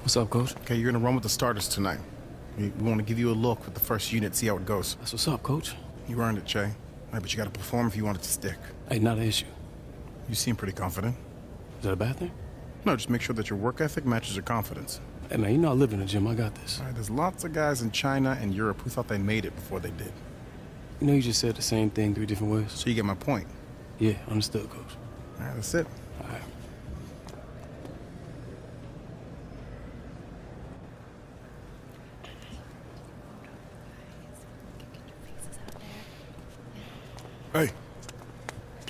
What's up, Coach? Okay, you're gonna run with the starters tonight. We want to give you a look with the first unit, see how it goes. That's what's up, Coach. You earned it, Che. Right, but you gotta perform if you want it to stick. Hey, not an issue. You seem pretty confident. Is that a bad thing? No, just make sure that your work ethic matches your confidence. Hey, man, you know I live in the gym. I got this. All right, there's lots of guys in China and Europe who thought they made it before they did. You know you just said the same thing 3 different ways. So you get my point. Yeah, understood, Coach. All right, that's it. All right. Hey,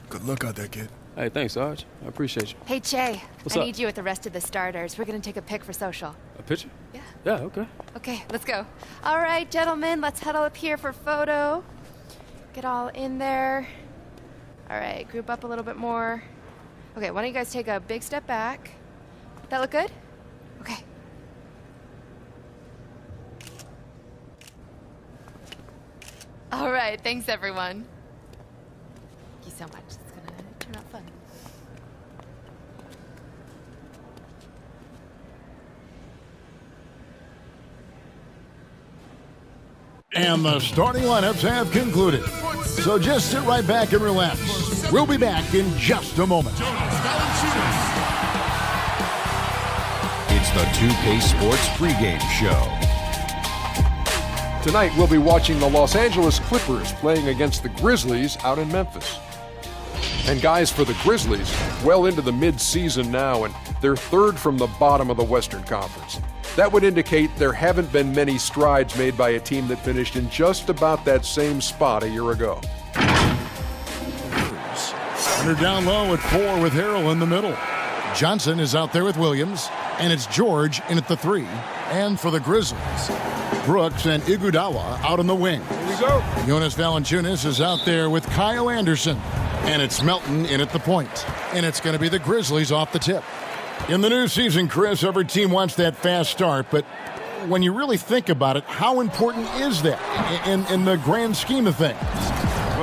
good luck out there, kid. Hey, thanks, Sarge. I appreciate you. Hey, Che. What's I up? need you with the rest of the starters. We're gonna take a pic for social. A picture? Yeah. Yeah, okay. Okay, let's go. All right, gentlemen, let's huddle up here for photo. Get all in there. All right, group up a little bit more. Okay, why don't you guys take a big step back? That look good? Okay. All right, thanks, everyone. Thank you so much. It's gonna turn out fun. And the starting lineups have concluded. So just sit right back and relax. We'll be back in just a moment. It's the 2K Sports pregame show. Tonight, we'll be watching the Los Angeles Clippers playing against the Grizzlies out in Memphis. And guys, for the Grizzlies, well into the mid-season now, and they're third from the bottom of the Western Conference. That would indicate there haven't been many strides made by a team that finished in just about that same spot a year ago. Under down low at 4 with Harrell in the middle. Johnson is out there with Williams, and it's George in at the 3. And for the Grizzlies, Brooks and Iguodala out on the wing. Here we go. Jonas Valanciunas is out there with Kyle Anderson, and it's Melton in at the point. And it's going to be the Grizzlies off the tip. In the new season, Chris, every team wants that fast start, but when you really think about it, how important is that in the grand scheme of things?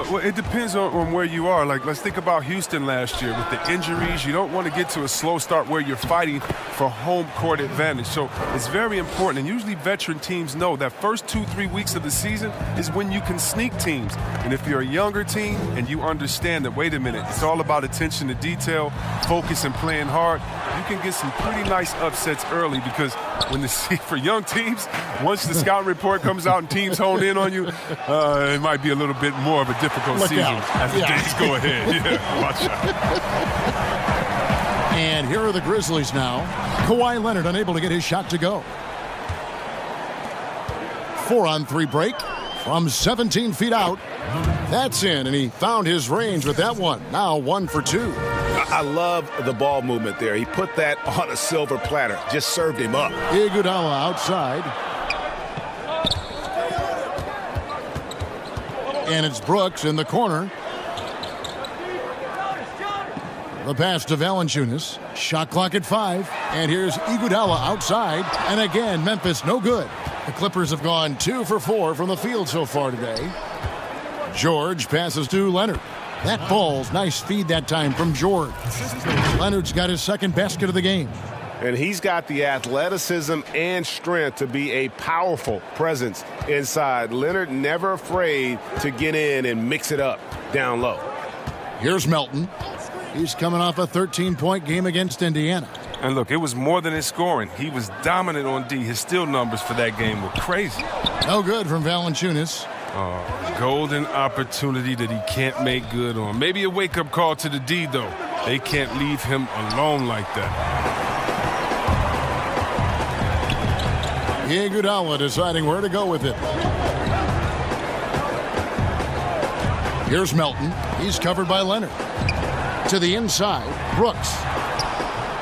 Well, it depends on where you are. Like, let's think about Houston last year with the injuries. You don't want to get to a slow start where you're fighting for home court advantage. So it's very important. And usually veteran teams know that first 2-3 weeks of the season is when you can sneak teams. And if you're a younger team and you understand that, wait a minute, it's all about attention to detail, focus, and playing hard, you can get some pretty nice upsets early, because when for young teams, once the scouting report comes out and teams hone in on you, it might be a little bit more of a difficult season as the days go ahead. Yeah, watch out. And here are the Grizzlies now. Kawhi Leonard unable to get his shot to go. 4-on-3 break from 17 feet out. That's in, and he found his range with that one. Now 1 for 2. I love the ball movement there. He put that on a silver platter. Just served him up. Iguodala outside. And it's Brooks in the corner. The pass to Valanciunas. Shot clock at 5. And here's Iguodala outside. And again, Memphis no good. The Clippers have gone 2 for 4 from the field so far today. George passes to Leonard. That ball's nice feed that time from George. Leonard's got his second basket of the game. And he's got the athleticism and strength to be a powerful presence inside. Leonard never afraid to get in and mix it up down low. Here's Melton. He's coming off a 13-point game against Indiana. And look, it was more than his scoring. He was dominant on D. His steal numbers for that game were crazy. No good from Valanciunas. Golden opportunity that he can't make good on. Maybe a wake-up call to the D, though. They can't leave him alone like that. Iguodala deciding where to go with it. Here's Melton. He's covered by Leonard. To the inside, Brooks.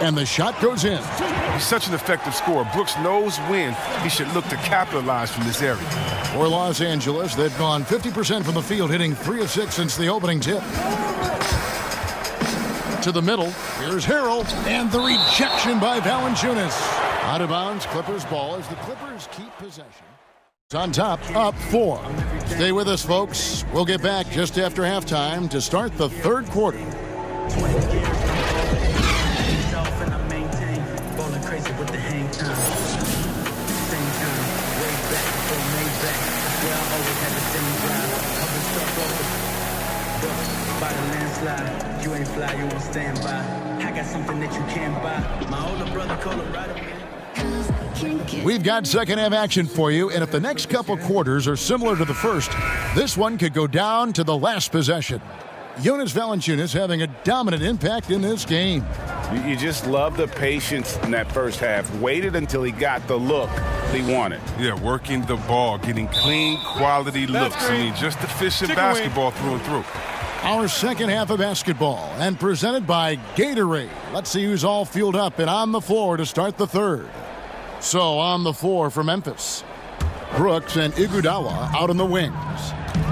And the shot goes in. He's such an effective scorer. Brooks knows when he should look to capitalize from this area. For Los Angeles, they've gone 50% from the field, hitting 3 of 6 since the opening tip. To the middle, here's Harrell, and the rejection by Valanciunas. Out of bounds, Clippers ball as the Clippers keep possession. On top, up 4. Stay with us, folks. We'll get back just after halftime to start the third quarter. By the landslide, you ain't fly, you on standby. I got something that you can't buy. My older brother Colorado. We've got second half action for you, and if the next couple quarters are similar to the first, this one could go down to the last possession. Jonas Valanciunas having a dominant impact in this game. You just love the patience in that first half. Waited until he got the look he wanted. Yeah, working the ball, getting clean, quality looks. I mean, just efficient basketball through and through. Our second half of basketball, and presented by Gatorade. Let's see who's all fueled up and on the floor to start the third. So on the floor for Memphis, Brooks and Iguodala out on the wings.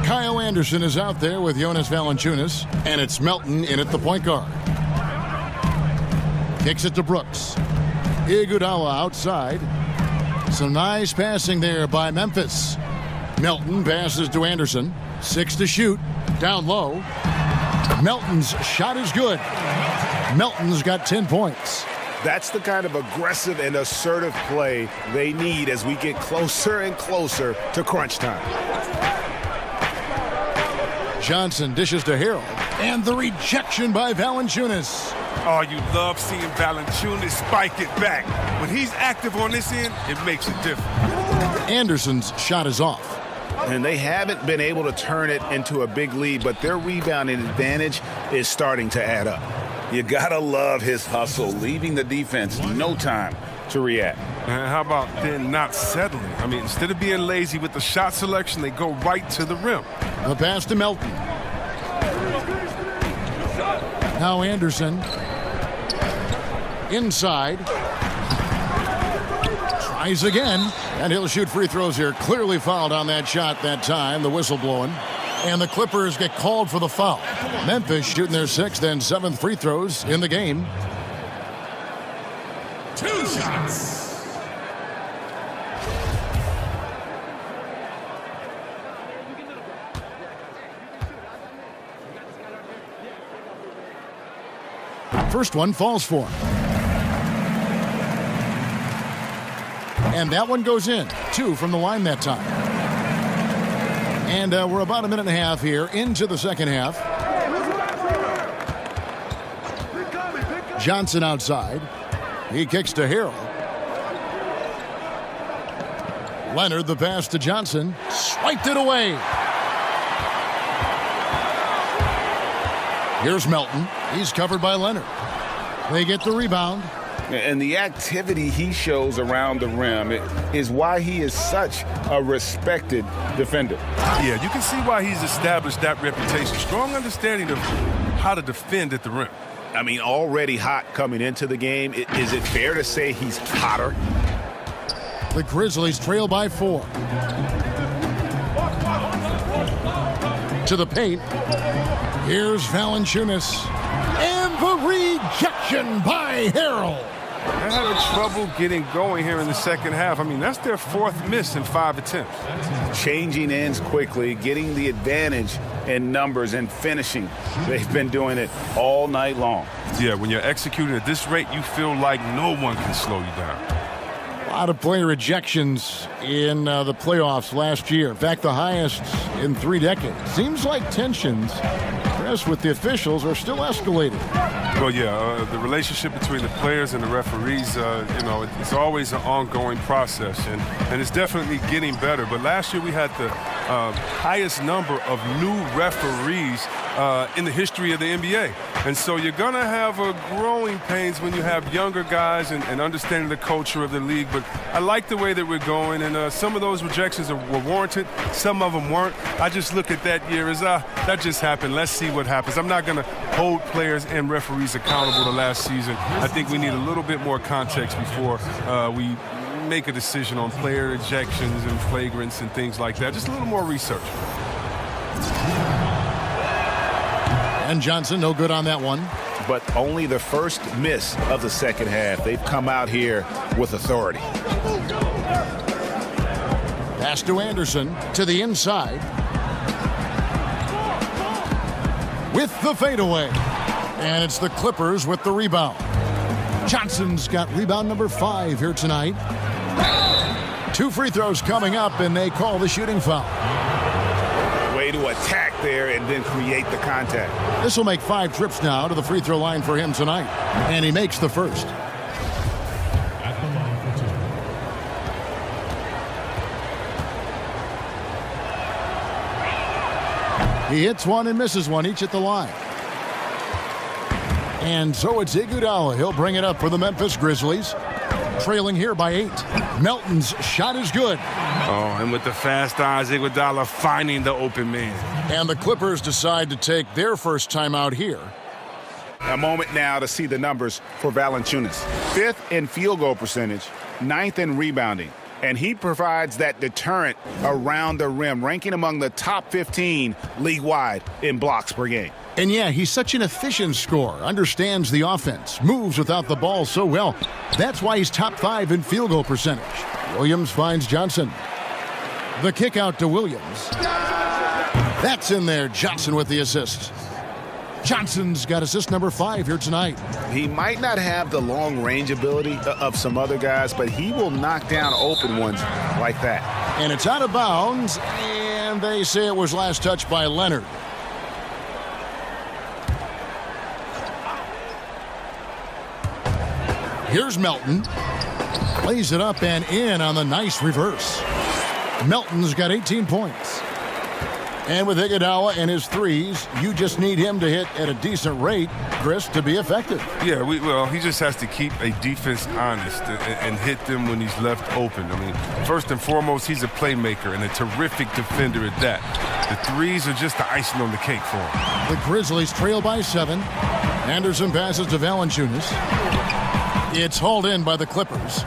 Kyle Anderson is out there with Jonas Valanciunas, and it's Melton in at the point guard. Kicks it to Brooks. Iguodala outside. Some nice passing there by Memphis. Melton passes to Anderson. 6 to shoot. Down low. Melton's shot is good. Melton's got 10 points. That's the kind of aggressive and assertive play they need as we get closer and closer to crunch time. Johnson dishes to Harrell. And the rejection by Valanciunas. Oh, you love seeing Valanciunas spike it back. When he's active on this end, it makes it different. Anderson's shot is off. And they haven't been able to turn it into a big lead, but their rebounding advantage is starting to add up. You gotta love his hustle, leaving the defense no time to react. And how about then not settling? I mean, instead of being lazy with the shot selection, they go right to the rim. The pass to Melton. Now Anderson. Inside. Tries again. And he'll shoot free throws here. Clearly fouled on that shot that time. The whistle blowing. And the Clippers get called for the foul. Memphis shooting their 6th and 7th free throws in the game. 2 shots. First one falls for him. And that one goes in. 2 from the line that time. And we're about a minute and a half here into the second half. Johnson outside. He kicks to Harrell. Leonard, the pass to Johnson. Swiped it away. Here's Melton. He's covered by Leonard. They get the rebound. And the activity he shows around the rim is why he is such a respected defender. Yeah, you can see why he's established that reputation. Strong understanding of how to defend at the rim. I mean, already hot coming into the game. Is it fair to say he's hotter? The Grizzlies trail by 4. To the paint. Here's Valanciunas. And the rejection by Harrell. They're having trouble getting going here in the second half. I mean, that's their 4th miss in 5 attempts. Changing ends quickly, getting the advantage in numbers and finishing. They've been doing it all night long. Yeah, when you're executing at this rate, you feel like no one can slow you down. A lot of player rejections in the playoffs last year. In fact, the highest in 3 decades. Seems like tensions with the officials are still escalating. Well, yeah, the relationship between the players and the referees, it's always an ongoing process, and it's definitely getting better. But last year we had the highest number of new referees in the history of the NBA. And so you're going to have growing pains when you have younger guys and understanding the culture of the league. But I like the way that we're going, and some of those rejections were warranted. Some of them weren't. I just look at that year as, that just happened. Let's see what happens. I'm not going to hold players and referees accountable to last season. I think we need a little bit more context before we make a decision on player ejections and flagrants and things like that. Just a little more research. And Johnson, no good on that one. But only the first miss of the second half. They've come out here with authority. Pass to Anderson to the inside. With the fadeaway. And it's the Clippers with the rebound. Johnson's got rebound number 5 here tonight. 2 free throws coming up, and they call the shooting foul. way to attack there and then create the contact. This will make 5 trips now to the free throw line for him tonight. And he makes the first. He hits one and misses one, each at the line. And so it's Iguodala. He'll bring it up for the Memphis Grizzlies. Trailing here by 8. Melton's shot is good. Oh, and with the fast eyes, Iguodala finding the open man. And the Clippers decide to take their first timeout here. A moment now to see the numbers for Valanciunas. 5th in field goal percentage, 9th in rebounding. And he provides that deterrent around the rim, ranking among the top 15 league-wide in blocks per game. And yeah, he's such an efficient scorer, understands the offense, moves without the ball so well. That's why he's top 5 in field goal percentage. Williams finds Johnson. The kick out to Williams. That's in there. Johnson with the assist. Johnson's got assist number 5 here tonight. He might not have the long range ability of some other guys, but he will knock down open ones like that. And it's out of bounds, and they say it was last touched by Leonard. Here's Melton. Plays it up and in on the nice reverse. Melton's got 18 points. And with Iguodala and his threes, you just need him to hit at a decent rate, Chris, to be effective. Yeah, well, he just has to keep a defense honest and hit them when he's left open. I mean, first and foremost, he's a playmaker and a terrific defender at that. The threes are just the icing on the cake for him. The Grizzlies trail by 7. Anderson passes to Valanciunas. It's hauled in by the Clippers.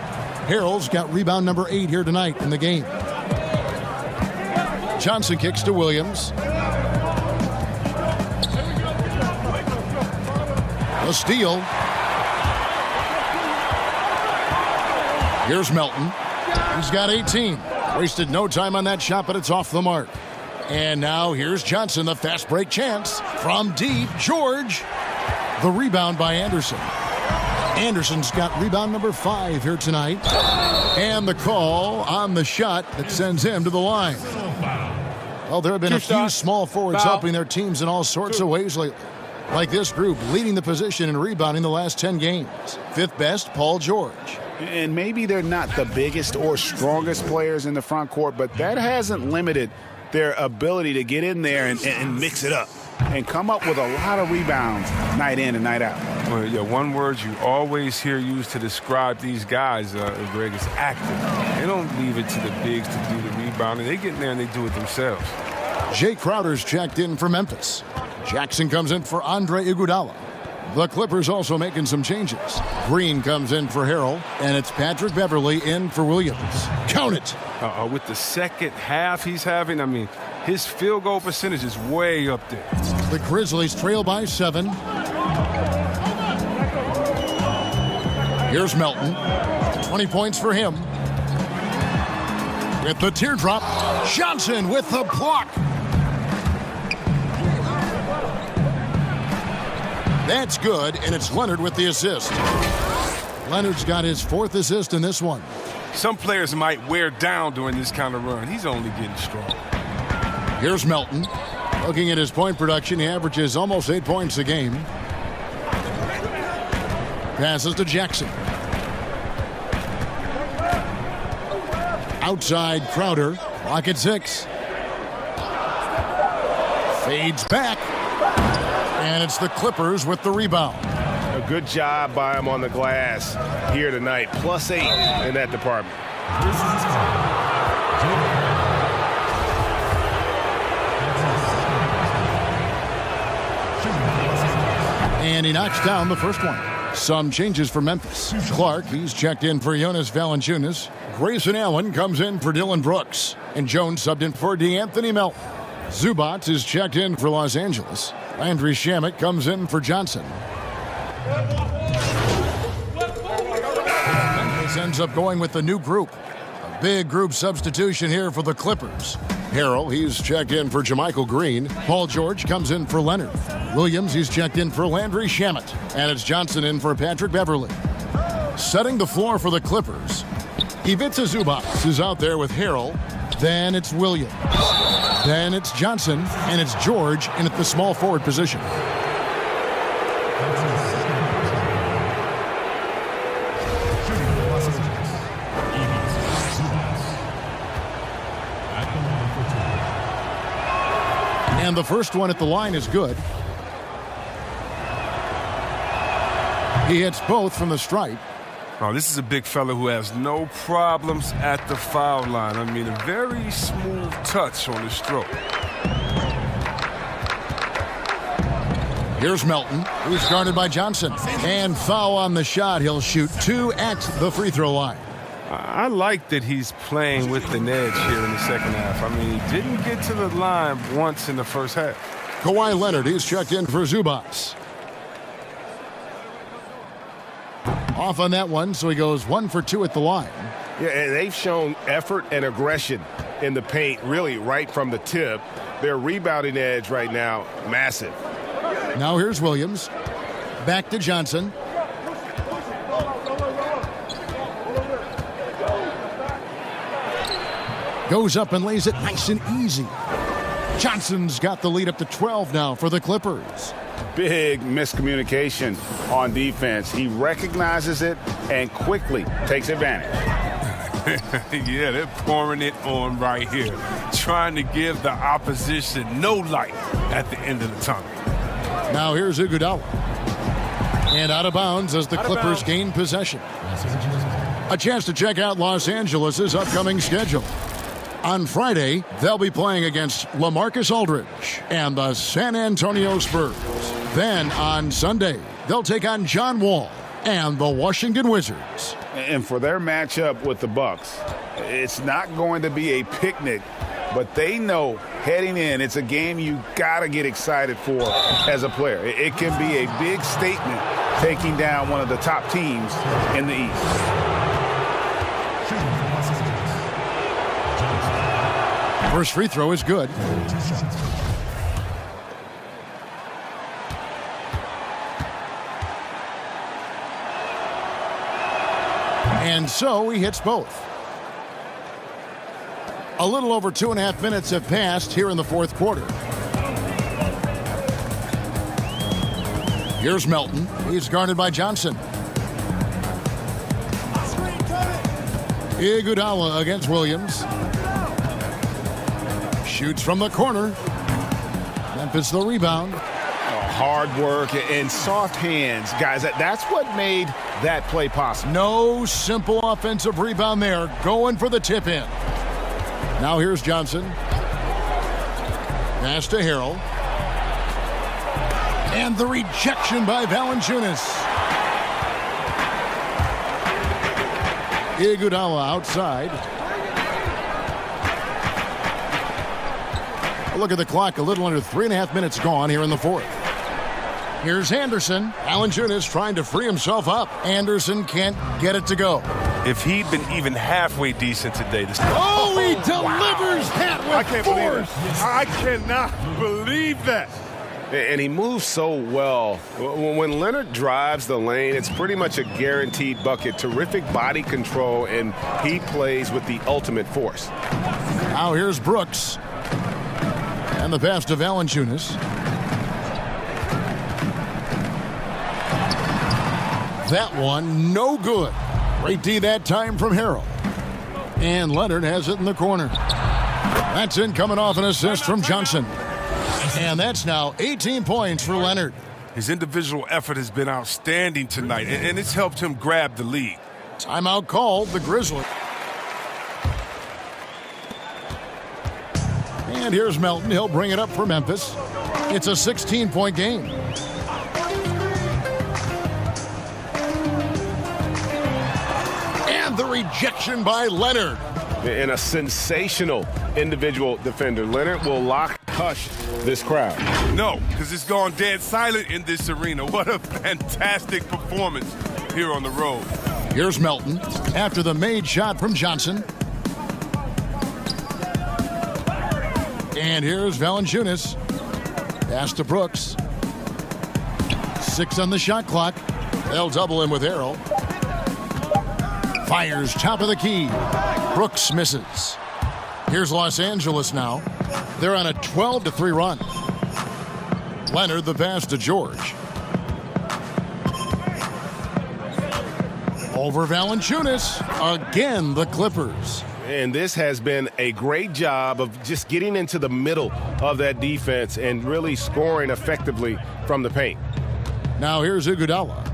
Harrell's got rebound number 8 here tonight in the game. Johnson kicks to Williams. A steal. Here's Melton. He's got 18. Wasted no time on that shot, but it's off the mark. And now here's Johnson, the fast break chance. From deep, George. The rebound by Anderson. Anderson's got rebound number 5 here tonight. And the call on the shot that sends him to the line. Well, there have been a few small forwards helping their teams in all sorts of ways lately. Like this group, leading the position in rebounding the last 10 games. 5th best, Paul George. And maybe they're not the biggest or strongest players in the front court, but that hasn't limited their ability to get in there and mix it up and come up with a lot of rebounds night in and night out. Well, yeah, one word you always hear used to describe these guys, Greg, is active. They don't leave it to the bigs to do the rebounding. They get in there and they do it themselves. Jay Crowder's checked in for Memphis. Jackson comes in for Andre Iguodala. The Clippers also making some changes. Green comes in for Harrell, and it's Patrick Beverley in for Williams. Count it. With the second half he's having, I mean, his field goal percentage is way up there. The Grizzlies trail by 7. Here's Melton. 20 points for him. With the teardrop, Johnson with the block. That's good, and it's Leonard with the assist. Leonard's got his 4th assist in this one. Some players might wear down during this kind of run. He's only getting strong. Here's Melton. Looking at his point production, he averages almost 8 points a game. Passes to Jackson. Outside Crowder. Clock at 6. Fades back. And it's the Clippers with the rebound. A good job by him on the glass here tonight. +8 in that department. And he knocks down the first one. Some changes for Memphis. Clark, he's checked in for Jonas Valanciunas. Grayson Allen comes in for Dylan Brooks. And Jones subbed in for DeAnthony Melton. Zubac is checked in for Los Angeles. Landry Shamet comes in for Johnson. Memphis ends up going with the new group. A big group substitution here for the Clippers. Harrell, he's checked in for JaMychal Green. Paul George comes in for Leonard. Williams, he's checked in for Landry Shamet. And it's Johnson in for Patrick Beverley. Setting the floor for the Clippers. Ivica Zubac is out there with Harrell. Then it's Williams. Then it's Johnson, and it's George in at the small forward position. And the first one at the line is good. He hits both from the stripe. Oh, this is a big fella who has no problems at the foul line. I mean, a very smooth touch on his stroke. Here's Melton, who's guarded by Johnson. And foul on the shot. He'll shoot 2 at the free throw line. I like that he's playing with an edge here in the second half. I mean, he didn't get to the line once in the first half. Kawhi Leonard, he's checked in for Zubats. Off on that one, so he goes 1 for 2 at the line. Yeah, and they've shown effort and aggression in the paint, really right from the tip. Their rebounding edge right now, massive. Now here's Williams. Back to Johnson. Goes up and lays it nice and easy. Johnson's got the lead up to 12 now for the Clippers. Big miscommunication on defense. He recognizes it and quickly takes advantage. Yeah, they're pouring it on right here, trying to give the opposition no light at the end of the tunnel. Now here's Iguodala. And out of bounds as the Clippers gain possession. A chance to check out Los Angeles' upcoming schedule. On Friday, they'll be playing against LaMarcus Aldridge and the San Antonio Spurs. Then on Sunday, they'll take on John Wall and the Washington Wizards. And for their matchup with the Bucks, it's not going to be a picnic, but they know heading in, it's a game you got to get excited for as a player. It can be a big statement taking down one of the top teams in the East. First free throw is good. And so he hits both. A little over 2.5 minutes have passed here in the fourth quarter. Here's Melton. He's guarded by Johnson. Iguodala against Williams. Shoots from the corner. Memphis the rebound. Hard work and soft hands, guys. That's what made that play possible. No simple offensive rebound there. Going for the tip in. Now here's Johnson. Pass to Harrell. And the rejection by Valanciunas. Iguodala outside. Look at the clock. A little under 3.5 minutes gone here in the fourth. Here's Anderson. Valanciunas trying to free himself up. Anderson can't get it to go. If he'd been even halfway decent today, this. Oh, he delivers that with I can't force. believe it. I cannot believe that. And he moves so well. When Leonard drives the lane, it's pretty much a guaranteed bucket. Terrific body control, and he plays with the ultimate force. Now here's Brooks. And the pass to Valanciunas. That one, no good. Great D that time from Harrell. And Leonard has it in the corner. That's in coming off an assist from Johnson. And that's now 18 points for Leonard. His individual effort has been outstanding tonight, and it's helped him grab the lead. Timeout called, the Grizzlies. And here's Melton. He'll bring it up for Memphis. It's a 16-point game. And the rejection by Leonard. And a sensational individual defender. Leonard will hush this crowd. No, because it's gone dead silent in this arena. What a fantastic performance here on the road. Here's Melton after the made shot from Johnson. And here's Valanciunas. Pass to Brooks. 6 on the shot clock. They'll double him with Harrell. Fires top of the key. Brooks misses. Here's Los Angeles now. They're on a 12-3 run. Leonard the pass to George. Over Valanciunas. Again, the Clippers. And this has been a great job of just getting into the middle of that defense and really scoring effectively from the paint. Now here's Iguodala.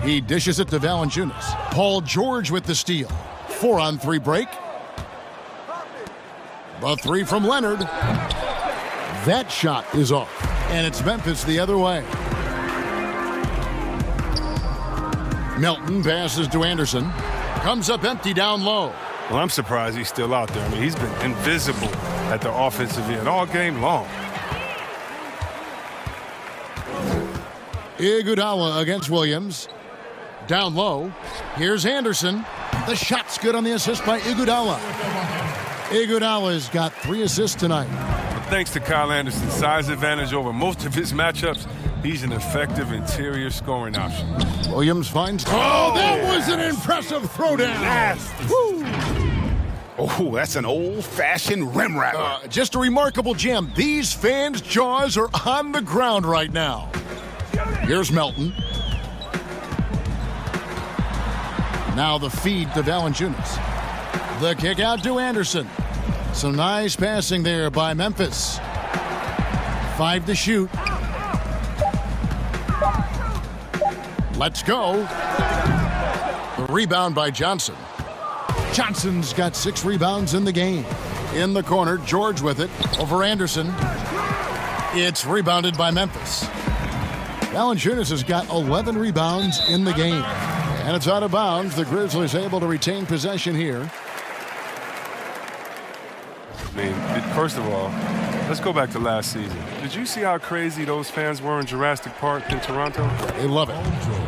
He dishes it to Valanciunas. Paul George with the steal. 4-on-3 break. The three from Leonard. That shot is off. And it's Memphis the other way. Milton passes to Anderson. Comes up empty down low. Well, I'm surprised he's still out there. I mean, he's been invisible at the offensive end all game long. Iguodala against Williams. Down low. Here's Anderson. The shot's good on the assist by Iguodala. Iguodala's got 3 assists tonight. But thanks to Kyle Anderson's size advantage over most of his matchups, he's an effective interior scoring option. Williams finds... Oh, that was an impressive throwdown. Oh, that's an old-fashioned rim rapper. Just a remarkable jam. These fans' jaws are on the ground right now. Here's Melton. Now the feed to Valanciunas. The kick out to Anderson. Some nice passing there by Memphis. 5 to shoot. Let's go. The rebound by Johnson. Johnson's got 6 rebounds in the game. In the corner, George with it. Over Anderson. It's rebounded by Memphis. Valanciunas has got 11 rebounds in the game. And it's out of bounds. The Grizzlies able to retain possession here. I mean, first of all, let's go back to last season. Did you see how crazy those fans were in Jurassic Park in Toronto? They love it.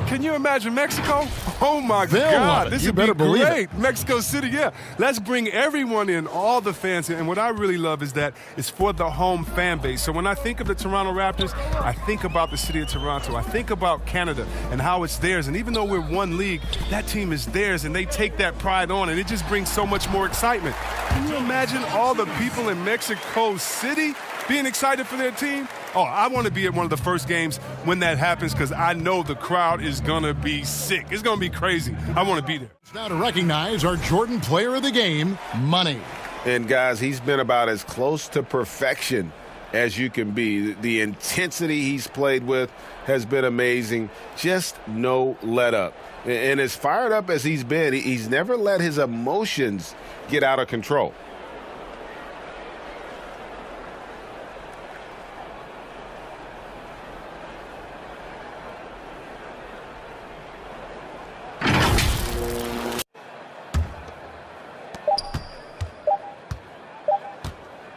Can you imagine Mexico? Oh, my They'll God. love it. This You would better be believe great. Mexico City, yeah. Let's bring everyone in, all the fans. And what I really love is that it's for the home fan base. So when I think of the Toronto Raptors, I think about the city of Toronto. I think about Canada and how it's theirs. And even though we're one league, that team is theirs, and they take that pride on, and it just brings so much more excitement. Can you imagine all the people in Mexico City being excited for their team? Oh, I want to be at one of the first games when that happens because I know the crowd is going to be sick. It's going to be crazy. I want to be there. Now to recognize our Jordan Player of the Game, Money. And, guys, he's been about as close to perfection as you can be. The intensity he's played with has been amazing. Just no let up. And as fired up as he's been, he's never let his emotions get out of control.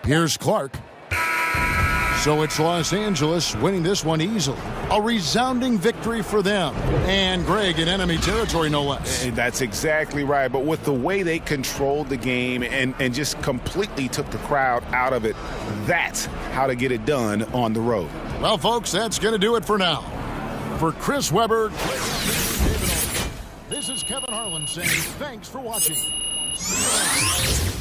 Here's Clark. So it's Los Angeles winning this one easily. A resounding victory for them. And Greg in enemy territory, no less. And that's exactly right. But with the way they controlled the game and just completely took the crowd out of it, that's how to get it done on the road. Well, folks, that's going to do it for now. For Chris Webber, this is Kevin Harlan saying thanks for watching. See you later.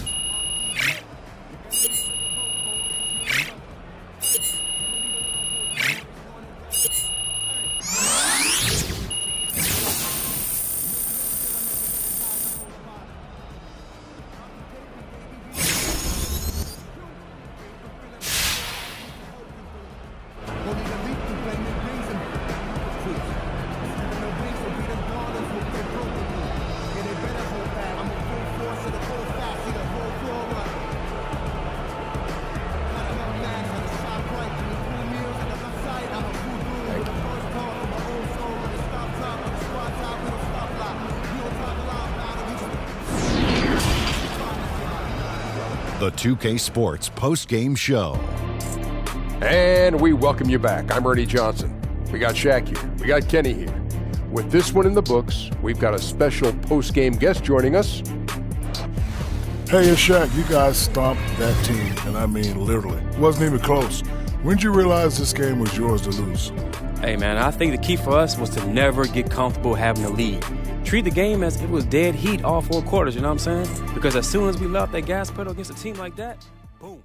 The 2K Sports post-game show. And we welcome you back. I'm Ernie Johnson. We got Shaq here. We got Kenny here. With this one in the books, we've got a special post-game guest joining us. Hey, it's Shaq. You guys stomped that team, and I mean literally. It wasn't even close. When did you realize this game was yours to lose? Hey, man, I think the key for us was to never get comfortable having a lead. treat the game as it was dead heat all 4 quarters, you know what I'm saying? Because as soon as we let out that gas pedal against a team like that, boom.